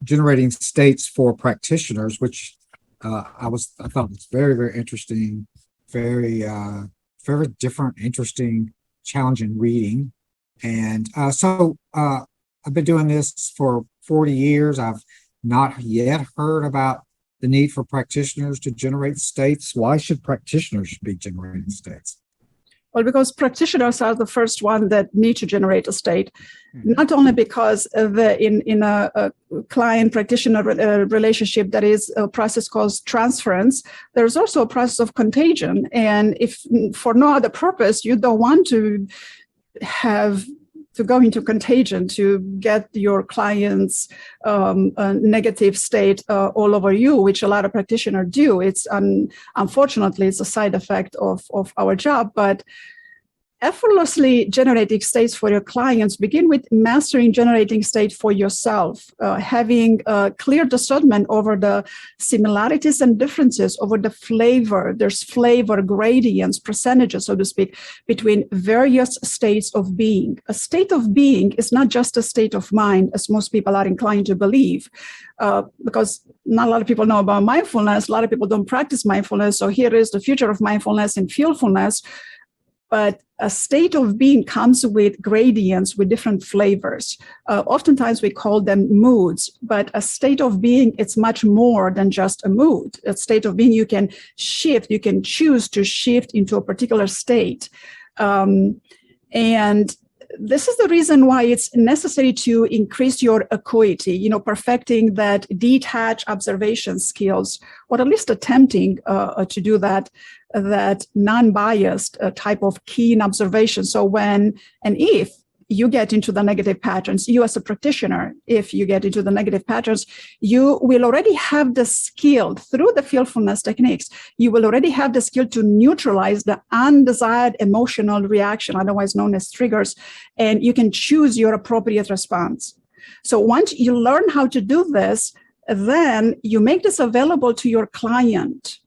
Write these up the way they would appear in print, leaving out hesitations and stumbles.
generating states for practitioners, which I thought was very, very interesting, very different, interesting, challenging reading. And so I've been doing this for 40 years. I've not yet heard about the need for practitioners to generate states. Why should practitioners be generating states? Well, because practitioners are the first one that need to generate a state, not only because in a client-practitioner relationship, that is a process called transference, there's also a process of contagion. And if for no other purpose, you don't want to go into contagion to get your client's negative state all over you, which a lot of practitioners do. It's unfortunately, it's a side effect of our job, but effortlessly generating states for your clients begin with mastering generating state for yourself, having a clear discernment over the similarities and differences, over the flavor. There's flavor gradients, percentages, so to speak, between various states of being. A state of being is not just a state of mind, as most people are inclined to believe, because not a lot of people know about mindfulness. A lot of people don't practice mindfulness. So here is the future of mindfulness and FeelFulness. But a state of being comes with gradients, with different flavors. Oftentimes we call them moods, but a state of being, it's much more than just a mood. A state of being, you can shift, you can choose to shift into a particular state. And this is the reason why it's necessary to increase your acuity, perfecting that detached observation skills, or at least attempting to do that non-biased type of keen observation. So when and if you get into the negative patterns, you as a practitioner, if you get into the negative patterns, you will already have the skill through the FeelFulness techniques. You will already have the skill to neutralize the undesired emotional reaction, otherwise known as triggers, and you can choose your appropriate response. So once you learn how to do this, then you make this available to your client,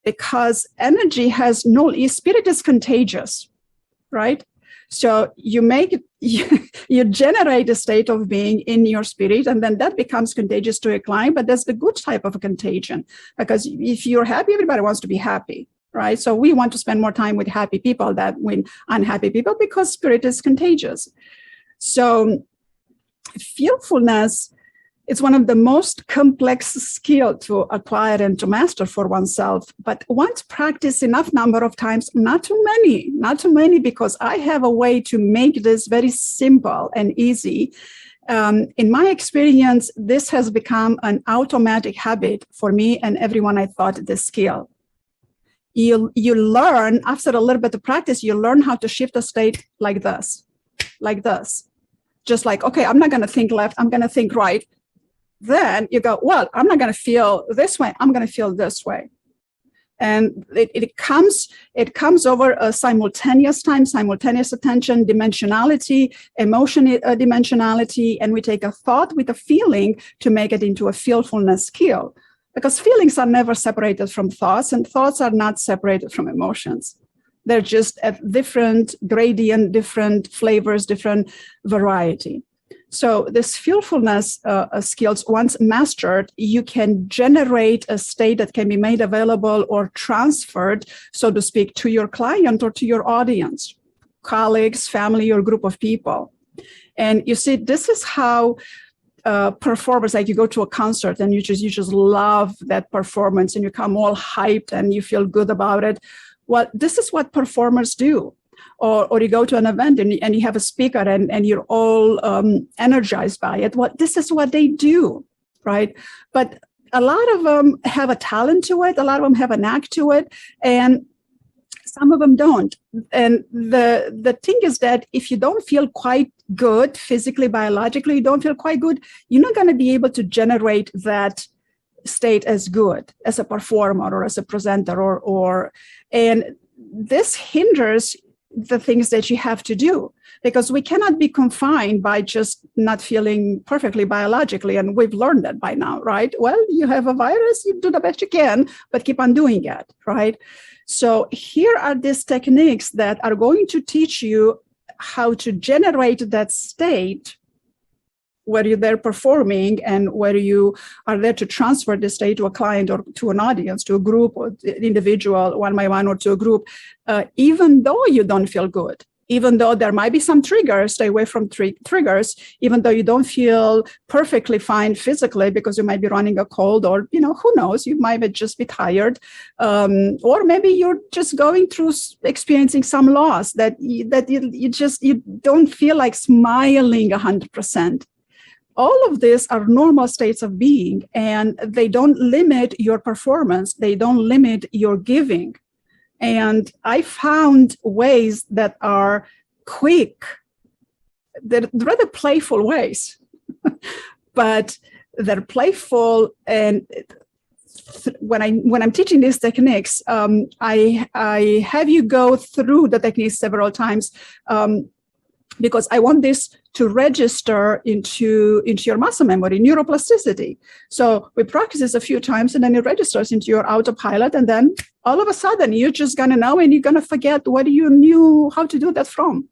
because energy has spirit is contagious, right? So you generate a state of being in your spirit, and then that becomes contagious to a client, but that's the good type of a contagion, because if you're happy, everybody wants to be happy, right? So we want to spend more time with happy people than with unhappy people, because spirit is contagious. So FeelFulness, it's one of the most complex skills to acquire and to master for oneself. But once practiced enough number of times, not too many, because I have a way to make this very simple and easy. In my experience, this has become an automatic habit for me and everyone I taught this skill. You learn, after a little bit of practice, you learn how to shift a state like this. Just like, okay, I'm not going to think left, I'm going to think right. Then you go, well, I'm not going to feel this way, I'm going to feel this way. And it comes over a simultaneous time, simultaneous attention, dimensionality, emotion dimensionality, and we take a thought with a feeling to make it into a FeelFulness skill. Because feelings are never separated from thoughts, and thoughts are not separated from emotions. They're just at different gradient, different flavors, different variety. So this FeelFulness skills, once mastered, you can generate a state that can be made available or transferred, so to speak, to your client or to your audience, colleagues, family, or group of people. And you see, this is how performers, like you go to a concert and you just love that performance and you come all hyped and you feel good about it. Well, this is what performers do. Or you go to an event and you have a speaker and you're all energized by it. Well, this is what they do, right? But a lot of them have a talent to it. A lot of them have a knack to it. And some of them don't. And the thing is that if you don't feel quite good physically, biologically, you don't feel quite good, you're not going to be able to generate that state as good as a performer or as a presenter and this hinders the things that you have to do, because we cannot be confined by just not feeling perfectly biologically. And we've learned that by now, right? Well, you have a virus, you do the best you can, but keep on doing it, right? So here are these techniques that are going to teach you how to generate that state where you're there performing and where you are there to transfer the state to a client or to an audience, to a group or individual, one by one, or to a group, even though you don't feel good, even though there might be some triggers, stay away from triggers, even though you don't feel perfectly fine physically because you might be running a cold, or, who knows, you might just be tired. Or maybe you're just going through experiencing some loss that you don't feel like smiling 100%. All of these are normal states of being, and they don't limit your performance. They don't limit your giving. And I found ways that are quick, they're rather playful ways, but they're playful. And when I'm teaching these techniques, I have you go through the techniques several times, because I want this to register into your muscle memory, neuroplasticity. So we practice this a few times, and then it registers into your autopilot, and then all of a sudden you're just gonna know, and you're gonna forget what you knew how to do that from.